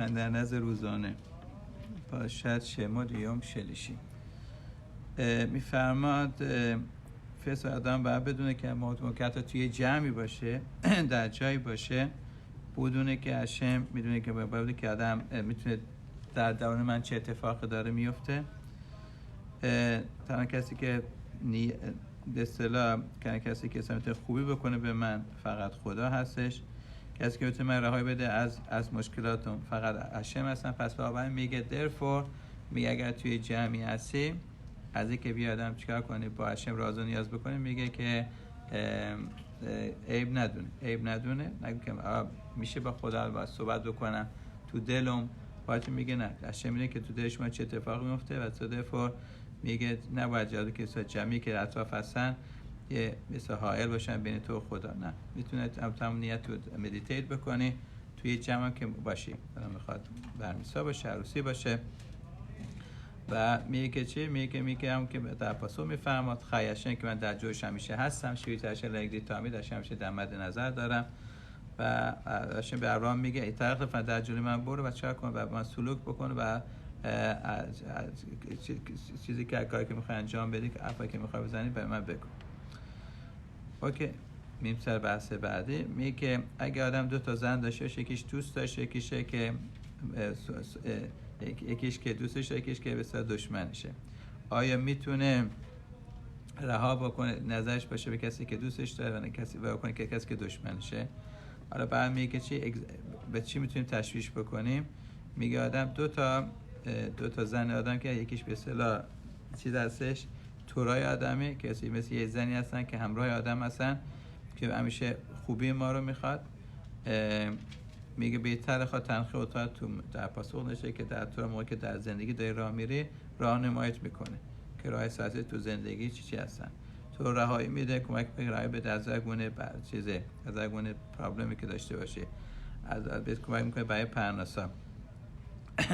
در نزد روزانه باشد شمار یوم شلیشی. میفرماد فس آدم باید بدونه که موقعیت توی جمعی باشه در جایی باشه، بدونه که هشم میدونه که باید که آدم میتونه در درون من چه اتفاقی داره میفته. تنها کسی که به اصطلاح کسی که میتونه خوبی بکنه به من فقط خدا هستش. کسی که میتونه من رهایی بده از مشکلاتم فقط هشم هستن. پس بابا میگه therefore میگه اگر توی جمعی هستی از اینکه بیادم چیکار کنی با هشم راز و نیاز بکنی، میگه که عیب ندونه نگه که میشه با خدا باید صحبت بکنم تو دلم باید میگه نه هشم میگه که تو دلش من چه اتفاقی میفته و therefore میگه نباید جادو که جمعی که اطراف هستن یه مثل حائل باشن بین تو و خدا. نه، میتونه تمام نیت تو مدیتیت بکنی توی جمع که باشی، الان میخواد برمیسا باشه، عروسی باشه و میگه که چی؟ میگه هم که در پاسو میفرماد خیاشن که من در جوش همیشه هستم، شویتش لگدی تامی داشتم همیشه در مد نظر دارم و داشتم به ابراهیم میگه ای طرف در جلوی من برو و چیکار کن و من سلوک بکن و چیزی که کاری که میخوای انجام بدی که حرفی که میخوای بزنی به من بگو. اوکی، میم سر بحث بعدی میگه که اگه آدم 2 زن داشته باشه، یکیش دوست داشته، یکیش که دوستش داشته، یکیش که بسیار دشمنشه، آیا میتونه رها بکنه نظرش باشه به کسی که دوستش داره و کسی بکنه که کسی که دشمنشه؟ حالا بعد میگه چی به چی میتونیم تشویش بکنیم؟ میگه آدم 2 تا زن آدم که یکیش به اصطلاح چیز هستش تورای آدمی که مثل یه زنی هستن که همراه آدم هستن که همیشه خوبی ما رو میخواد. میگه بهتره خواهد تنخی اتاق تو در پاسخ نشه که در طور موقع که در زندگی داری راه میری راهنماییت میکنه که راه سازی تو زندگی چی هستن، تو رهایی میده، کمک به رهایی بده از هر گونه چیزه، از هر گونه پرابلمی که داشته باشه، از بهت کمک میکنه برای پرناسا.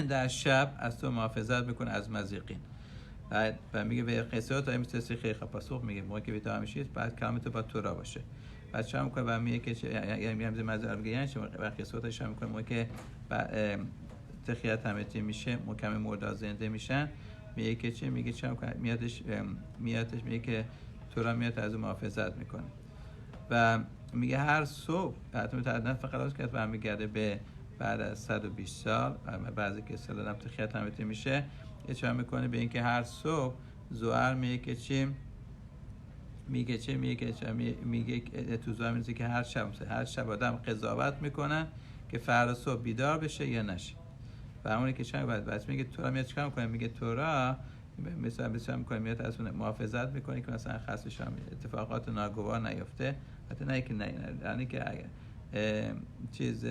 در شب از تو محافظت میکنه از مزیقین و میگه به قصه تا میتونستی خیلی پاسخ میگه موقعی که بیدار میشید بعد کلام تو با تورا باشه. بعد چه میکنه و میگه که یعنی مزار میگه یعنی چه قصه‌اش میکنه موقعی که تخیات همتی میشه مکمل مردا زنده میشن، میگه که چه میگه چه میکنه میادش میگه که تورا میاد از محافظت میکنه و میگه هر صبح حتی فقط خلاص کرد برمیگرده به بعد از 120 سال بعضی که سال هم تخیات همتی میشه اشاره میکنه به اینکه هر صبح زوهر میگه که چی میگه تو زوهر میگه که هر شب آدم قضاوت میکنن که فردا صبح بیدار بشه یا نشه و همونی که چند بعد میگه تورا میاد چیکار میکنه؟ میگه تورا مثلا میکنه میاد از اون محافظت میکنه که مثلا خاصش هم اتفاقات ناگوار نیفته، حتی نه که یعنی که چیز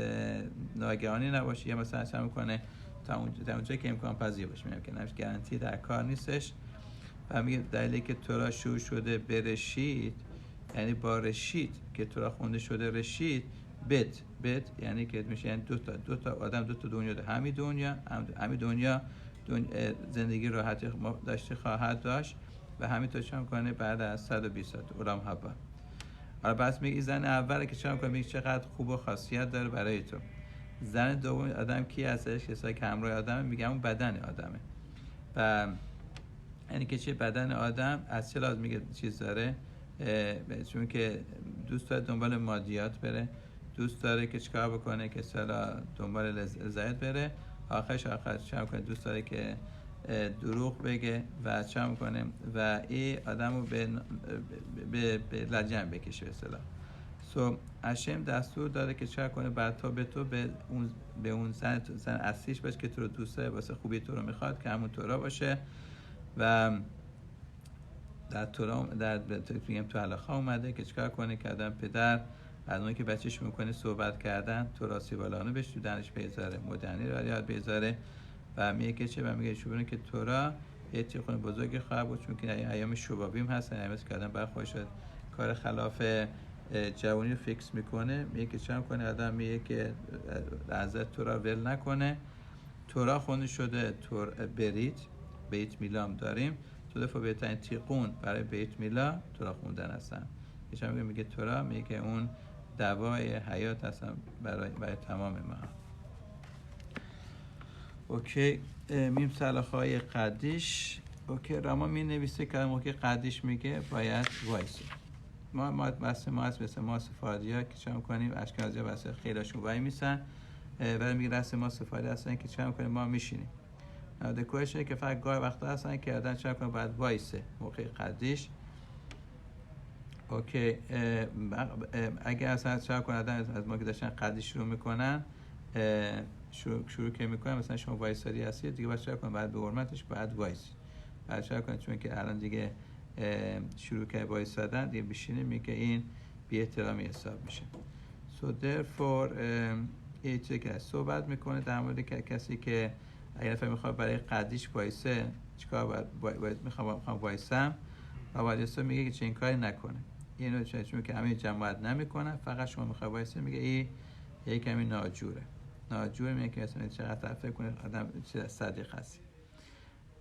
ناگهانی نباشه یا مثلا چه میکنه تا اونجایی که امکان پذیر باشه، میگم که نمیشه گارانتی در کار نیستش و میگه دلیلی که تورا شروع شده به رشید یعنی با رشید که تورا خونده شده رشید بت یعنی که میشه یعنی دو تا آدم 2 دنیا داره، همین دنیا زندگی راحتی داشته خواهد داشت و همینطور چون کنه بعد از 120 سال اولام حبا. حالا بس میگه زن اوله که چون کنه میگه چقدر خوب و خاصیت داره برای تو. زن دوم آدم کی هستش؟ کسایی که همراه آدمه، میگه اون بدن آدمه و یعنی که چه بدن آدم از چه لازم میگه چیز داره، چون که دوست داره دنبال مادیات بره، دوست داره که چیکار بکنه که سلا دنبال لذت بره، آخرش چه کنه دوست داره که دروغ بگه و چه میکنه و این آدمو به لجن بکشه اصلا. هشم دستور داره که چه کنه بعد تا به اون زن اصلیش باشه که تو رو دوست داره، واسه خوبی تو رو میخواد که همون تورا باشه و در تورا تو علاقه اومده که چیکار کنه که آدم پدر از اونی که بچهش میکنه صحبت کردن تورا سیبالانو بهش تو دانش بذاره، مدنی رو یاد بذاره و میگه که چه و میگه شو که تورا یه چیخونه بزرگی خواهد بود، چون که ایام شبابیم هستن، ایامی که آدم باید خودش کار خلاف جوانی رو فیکس میکنه. میگه که چه کنه آدم میگه که از تورا ول نکنه. تورا خونده شده بیت میلام داریم، تو دفعه بهترین تیقون برای بیت میلا تورا خوندن هستن. یه میگه تورا میگه اون دوای حیات هستن برای تمام ما. اوکی. میم سلاخهای قدیش. اوکی. راما می نویسه که موقع قدیش میگه باید وایسی. ما بس ما از مثل ما سفاردی ها که چه میکنیم اشکنازی ها بس خیلیشون وای میسن ولی میگه رسم ما سفاردی هستن که چه میکنیم ما میشینیم. دکورشه که فقط گاهی وقتا هستن که آدم چه کنه باید وایسه موقع قدیش. اوکی. اگه اصلا چه کنه آدم از ما که داشتن قدیش شروع میکنن شروع که میکنن مثلا شما وایسادی هستید دیگه باید چه کنه بعد به حرمتش باید وایسی. بعد چه کنه چون که الان دیگه شروع که وایسادن دیگه بشینه میگه این بی احترامی حساب میشه. So therefore یه چیزی که صحبت میکنه در مورد کسی که اگر نفر میخواد برای قدیش وایسه چیکار باید میخوام وایسم و وایسه میگه که چه این کاری نکنه. اینو چون که همه جماعت نمیکنه فقط شما میخواد وایسه میگه این یه کمی ناجوره میگه که مثلا چقدر فکر کنه آدم چه صدیق هست.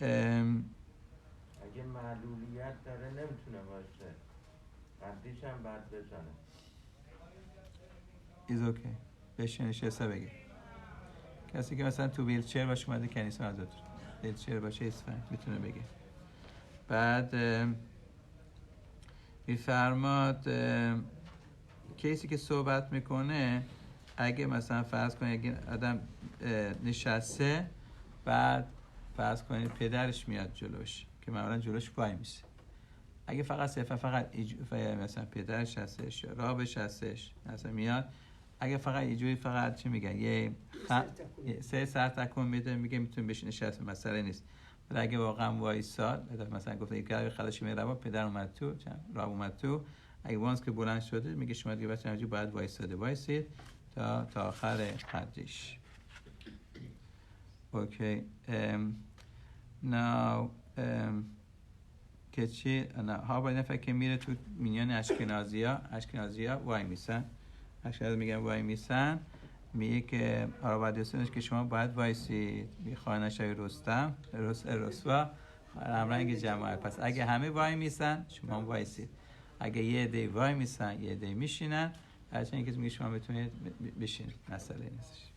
اگه معلولیت داره نمیتونه باشه قدیش هم بعد بزنه. ایز اوکی. بشین نشسته بگه. کسی که مثلا تو ویلچر باشه اومده کنیسه ازتون ویلچر باشه اسفن میتونه بگه. بعد میفرماد کسی که صحبت میکنه اگه مثلا فرض کنید اگه آدم نشسته بعد فرض کنید پدرش میاد جلوش که معمولا جلوش وای میسه. اگه فقط مثلا پدرش هستش یا رابش هستش مثلا میاد اگه فقط اینجوری فقط چی میگن یه سه سر تکون میده میگه میتونه بشینه نشسته مسئله نیست. ولی اگه واقعا وایساد مثلا گفت یک خلاص میره راه پدر اومد تو راه اومد تو اگه وانس که بلند شده میگه شما دیگه بچه‌ها اینجوری باید وایسید تا آخر قدش. اوکی. now که چی ها باید نفر که میره تو میان اشکنازیا وای میسن. اشکنازی میگن وای میسن میگه که آرابادیسونش که شما باید وایسید میخواه نشای رسوا همرنگ جماعت. پس اگه همه وای میسن شما وایسید. اگه یه عده وای میسن یه عده میشینن هرچند که میگه شما بتونید بشینید مسئله نیستش.